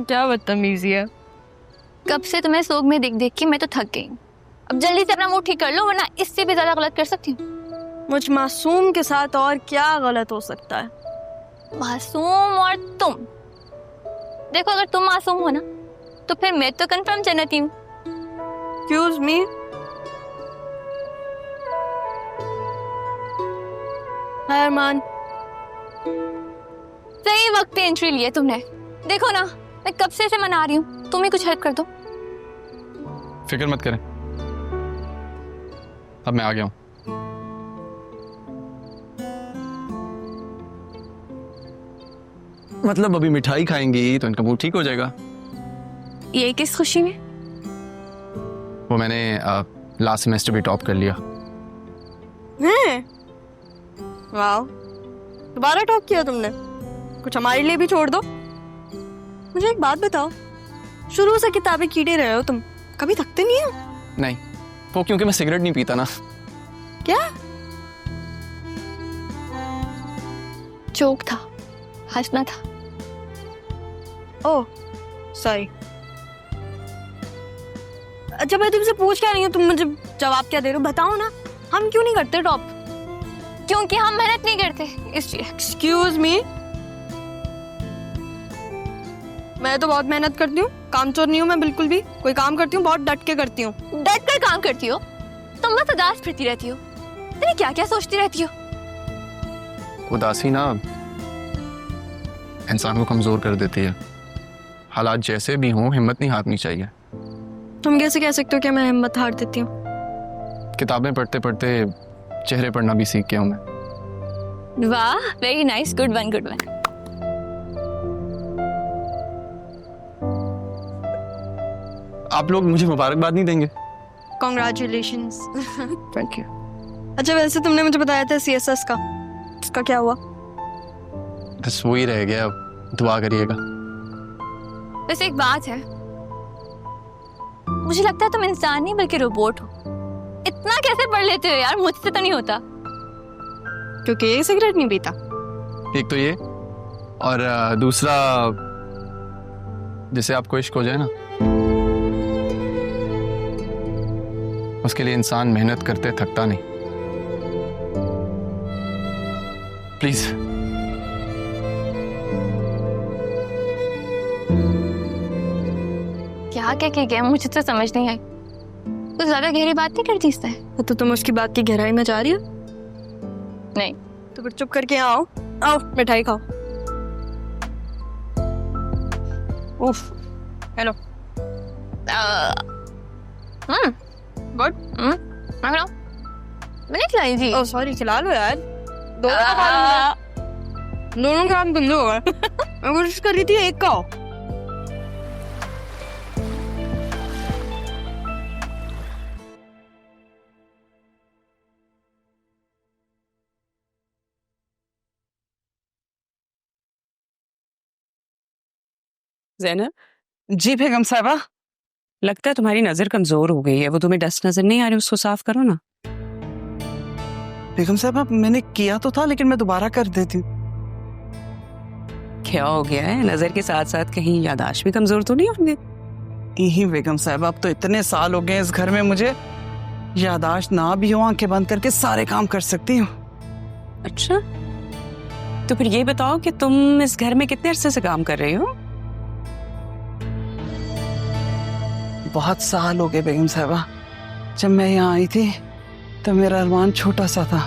क्या बदतमीजी है। कब से तुम्हें सोग में देख देख के मैं तो थक गई हूँ। अब जल्दी से अपना मूड ठीक कर लो, वरना इससे भी ज्यादा गलत कर सकती हूँ। मुझ मासूम के साथ और क्या गलत हो सकता है? मासूम और तुम, देखो अगर तुम मासूम हो ना तो फिर मैं तो कंफर्म जन्नती हूँ। एक्सक्यूज मी, हाय अरमान। सही वक्त पे एंट्री ली है तुमने। देखो ना मैं कब से इसे मना रही हूँ, तुम ही कुछ हेल्प कर दो। फिक्र मत करें, अब मैं आ गया हूँ। मतलब अभी मिठाई खाएंगी तो इनका मूड ठीक हो जाएगा। ये किस खुशी में? वो मैंने लास्ट सेमेस्टर भी टॉप कर लिया। हैं? वाह, दोबारा टॉप किया तुमने। कुछ हमारे लिए भी छोड़ दो। मुझे एक बात बताओ, शुरू से किताबें कीड़े रहे हो तुम, कभी थकते नहीं हो? नहीं, वो क्योंकि मैं सिगरेट नहीं पीता ना। क्या? जोक था, हंसना था। Oh sorry. अच्छा मैं तुमसे पूछ क्या रही हूँ, तुम मुझे जवाब क्या दे रहे हो? बताओ ना, हम क्यों नहीं करते टॉप? क्योंकि हम मेहनत नहीं करते इसलिए। एक्सक्यूज मी, मैं तो बहुत मेहनत करती हूँ, कामचोर नहीं हूँ मैं बिल्कुल भी। कोई काम करती हूँ बहुत डट के करती हूँ। डट कर काम करती हो? तुम बस उदास फिरती रहती हो, तुम क्या क्या सोचती रहती हो? उदासी ना इंसान को कमजोर कर देती है। हालात जैसे भी हों, हिम्मत नहीं हारनी चाहिए। तुम कैसे कह सकते हो कि मैं हिम्मत हार देती हूँ? किताबें पढ़ते पढ़ते चेहरे पढ़ना भी सीख गया हूँ मैं। वाह, very nice, good one good one. आप लोग मुझे मुबारकबाद नहीं देंगे? कॉन्ग्रेचुलेशंस। Thank you. अच्छा वैसे तुमने मुझे बताया था सीएसएस का, इसका क्या हुआ? बस वही रह गया, अब दुआ करिएगा। वैसे एक बात है, मुझे लगता है तुम इंसान नहीं बल्कि रोबोट हो। इतना कैसे पढ़ लेते हो यार, मुझसे तो नहीं होता। क्योंकि ये सिगरेट नहीं पीता। एक तो ये, और दूसरा जिसे आपको इश्क हो जाए ना, उसके लिए इंसान मेहनत करते थकता नहीं। प्लीज। क्या क्या कह गया, मुझे तो समझ नहीं आई। तो ज्यादा गहरी बात नहीं करती इससे। तो तुम उसकी बात की गहराई में जा रही हो? नहीं। तो फिर चुप करके यहाँ आओ, आओ मिठाई खाओ। उफ, हेलो। गुड। मैंने खिलाई थी। ओह सॉरी, खिला लो यार। दोनों का काम, दोनों का काम गंदे हो गए। मैं कोशिश कर रही थी एक का हो। ज़ैनब। जी बेगम साहबा। लगता है तुम्हारी नजर कमजोर हो गई है, वो तुम्हें डस्ट नजर नहीं आ रही, उसको साफ करो ना। बेगम साहबा मैंने किया तो था, लेकिन मैं दोबारा कर देती हूँ। क्या हो गया है? नजर के साथ साथ कहीं यादाश्त भी कमजोर तो नहीं होंगे? यही बेगम साहबा, अब तो इतने साल हो गए इस घर में, मुझे यादाश्त ना भी हो, आंखें बंद करके सारे काम कर सकती हूँ। अच्छा, तो फिर ये बताओ कि तुम इस घर में कितने अरसे से काम कर रही हो? बहुत साल हो गए बेगम साहबा। जब मैं यहाँ आई थी तो मेरा अरमान छोटा सा था,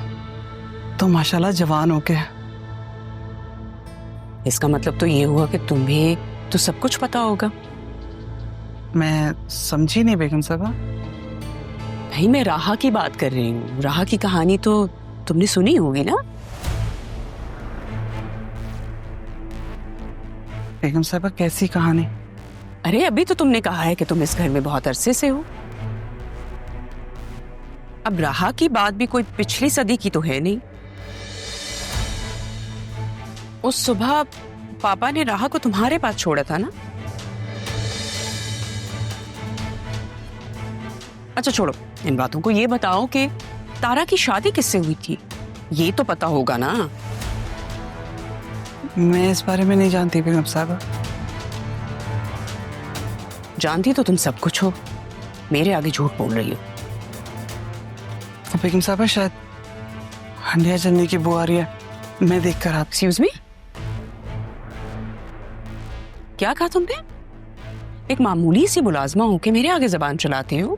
तो माशाल्लाह जवान हो गया। इसका मतलब तो ये हुआ कि तुम्हें तो सब कुछ पता होगा। मैं समझी नहीं बेगम साहबा। भाई मैं राहा की बात कर रही हूँ। राहा की कहानी तो तुमने सुनी होगी ना? बेगम साहबा कैसी कहानी? अरे अभी तो तुमने कहा है कि तुम इस घर में बहुत अरसे से हो। अब राहा की बात भी कोई पिछली सदी की तो है नहीं। उस सुबह पापा ने राहा को तुम्हारे पास छोड़ा था ना? अच्छा छोड़ो इन बातों को, ये बताओ कि तारा की शादी किससे हुई थी? ये तो पता होगा ना। मैं इस बारे में नहीं जानती बेगम साहबा। जानती तो तुम सब कुछ हो, मेरे आगे झूठ बोल रही हो। बेगम साहबा शायद हंडिया जलने की बू आ रही है, मैं देख कर आप। एक्सक्यूज मी, क्या कहा तुमने? एक मामूली सी मुलाजमा होके मेरे आगे जबान चलाती हो?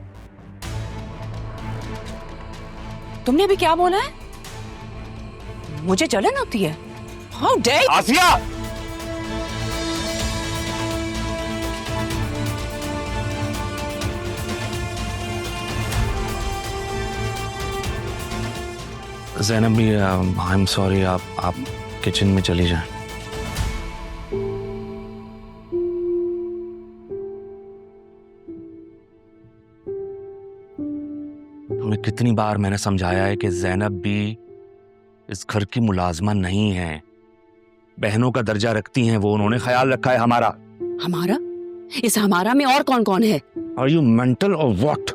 तुमने अभी क्या बोला है? मुझे जलन होती है? हाउ डेयर आसिया! ज़ैनब भी, आई एम सॉरी, आप किचन में चली जाएं। तुम्हें कितनी बार मैंने समझाया है कि ज़ैनब भी इस घर की मुलाजमा नहीं है, बहनों का दर्जा रखती हैं वो, उन्होंने ख्याल रखा है हमारा। हमारा? इस हमारा में और कौन कौन है? आर यू मेंटल और व्हाट?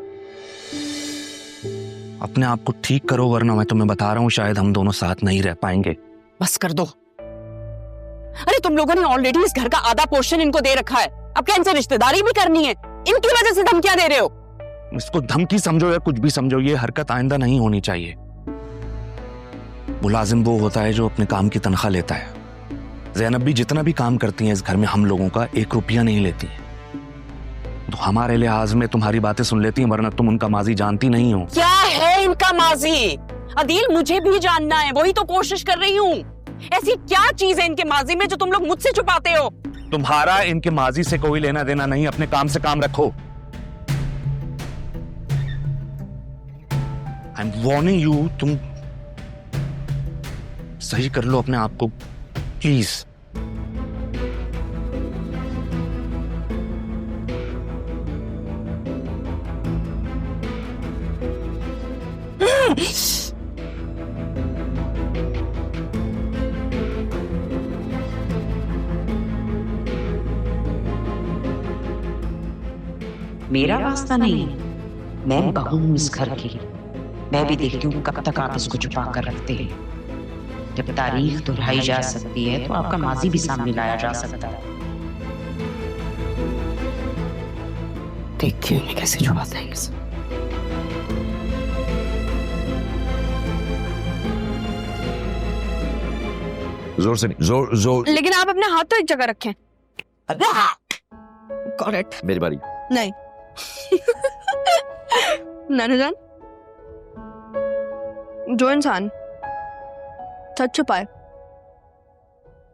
अपने आप को ठीक करो, वरना मैं तुम्हें बता रहा हूँ शायद हम दोनों साथ नहीं रह पाएंगे। बस कर दो। अरे तुम लोगों ने ऑलरेडी इस घर का आधा पोर्शन इनको दे रखा है, अब क्या इनसे रिश्तेदारी भी करनी है? इनकी वजह से धमकियां दे रहे हो? इसको धमकी समझो या कुछ भी समझो, ये हरकत आइंदा नहीं होनी चाहिए। मुलाजिम वो होता है जो अपने काम की तनख्वाह लेता है। ज़ैनब भी जितना भी काम करती हैं इस घर में हम लोगों का 1 रुपया नहीं लेती है, तो हमारे लिहाज में तुम्हारी बातें सुन लेती हैं, वरना तुम उनका माजी जानती नहीं हो। क्या है इनका माजी? अदील, मुझे भी जानना है, वही तो कोशिश कर रही हूँ। ऐसी क्या चीज है इनके माजी में जो तुम लोग मुझसे छुपाते हो? तुम्हारा इनके माजी से कोई लेना देना नहीं, अपने काम से काम रखो। आई एम वार्निंग यू, तुम सही कर लो अपने आप को प्लीज। मेरा वास्ता नहीं है, मैं बहू हूं इस घर की। मैं भी देखती हूँ कब तक आप इसको छुपा कर रखते हैं। जब तारीख दोहराई जा सकती है तो आपका माजी भी सामने लाया जा सकता है। देखिए मैं कैसे छुपाता है इसे। जोर से नहीं, जोर जोर। लेकिन आप अपने हाथ तो एक जगह रखें। करेक्ट। मेरी बारी। नहीं। नानू जान, जो इंसान सच छुपाए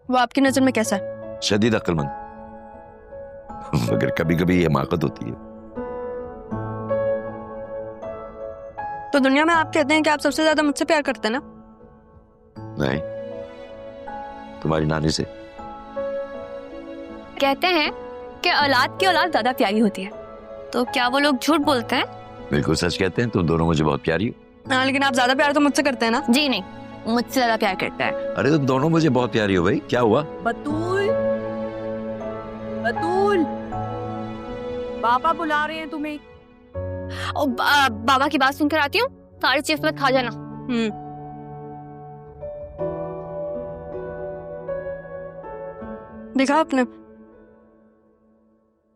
वो आपकी नजर में कैसा है? शदीद अक्लमंद, मगर कभी कभी हमाकत होती है। तो दुनिया में आप कहते हैं कि आप सबसे ज्यादा मुझसे प्यार करते हैं ना? नहीं, तुम्हारी नानी से। कहते हैं कि औलाद की औलाद ज्यादा प्यारी होती है, तो क्या वो लोग झूठ बोलते हैं? बिल्कुल सच कहते हैं, तुम दोनों मुझे बहुत प्यारी हो। हाँ, लेकिन आप ज्यादा प्यार तो मुझसे करते हैं ना? जी नहीं, मुझसे ज्यादा प्यार करता है। अरे तुम दोनों मुझे बहुत प्यारी हो भाई, क्या हुआ? बतूल, बतूल, पापा बुला रहे हैं तुम्हें। और बाबा की बात सुनकर आती हूँ, सारी चीज मत खा जाना। देखा आपने,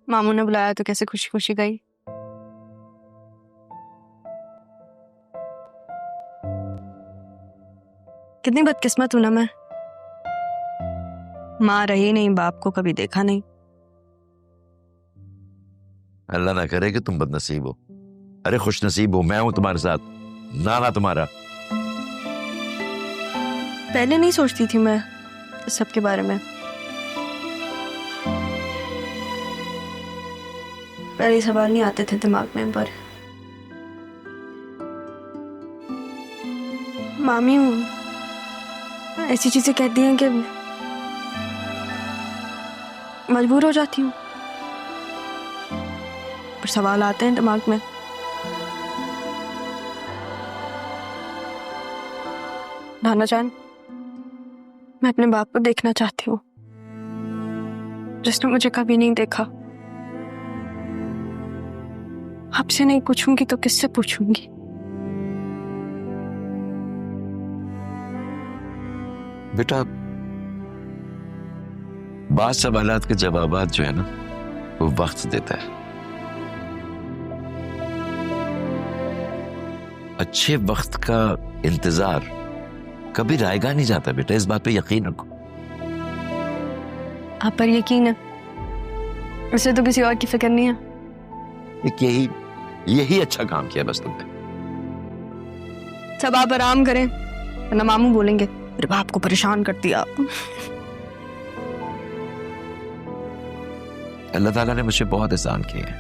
मामू ने बुलाया तो कैसे खुशी खुशी गई। कितनी बदकिस्मत हूं ना मैं, माँ रही नहीं, बाप को कभी देखा नहीं। अल्लाह ना करे कि तुम बदनसीब हो। अरे खुश नसीब हो, मैं हूं तुम्हारे साथ, नाना तुम्हारा। पहले नहीं सोचती थी मैं इस सब के बारे में, पहले सवाल नहीं आते थे दिमाग में, पर मामी ऐसी चीजें कहती हैं कि मजबूर हो जाती हूँ, पर सवाल आते हैं दिमाग में। नाना जान, मैं अपने बाप को देखना चाहती हूँ, जिसने मुझे कभी नहीं देखा। आपसे नहीं पूछूंगी तो किससे पूछूंगी? बेटा बाद सवालात के जवाबात जो है ना वो वक्त देता है। अच्छे वक्त का इंतजार कभी रायगा नहीं जाता बेटा, इस बात पे यकीन रखो। आप पर यकीन है, उसे तो किसी और की फिक्र नहीं है। यही अच्छा काम किया बस तुमने। सब आप आराम करें वरना मामू बोलेंगे मेरे बाप को परेशान कर दिया आप। अल्लाह ताला ने मुझे बहुत एहसान किए हैं,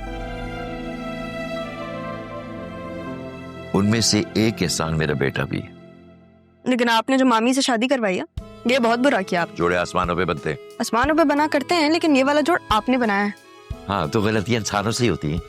उनमें से एक एहसान मेरा बेटा भी है। लेकिन आपने जो मामी से शादी करवाई है ये बहुत बुरा किया आप। जोड़े आसमानों पे बनते हैं। आसमानों पे बना करते हैं लेकिन ये वाला जोड़ आपने बनाया है। हाँ तो गलतियां इंसानों से ही होती हैं।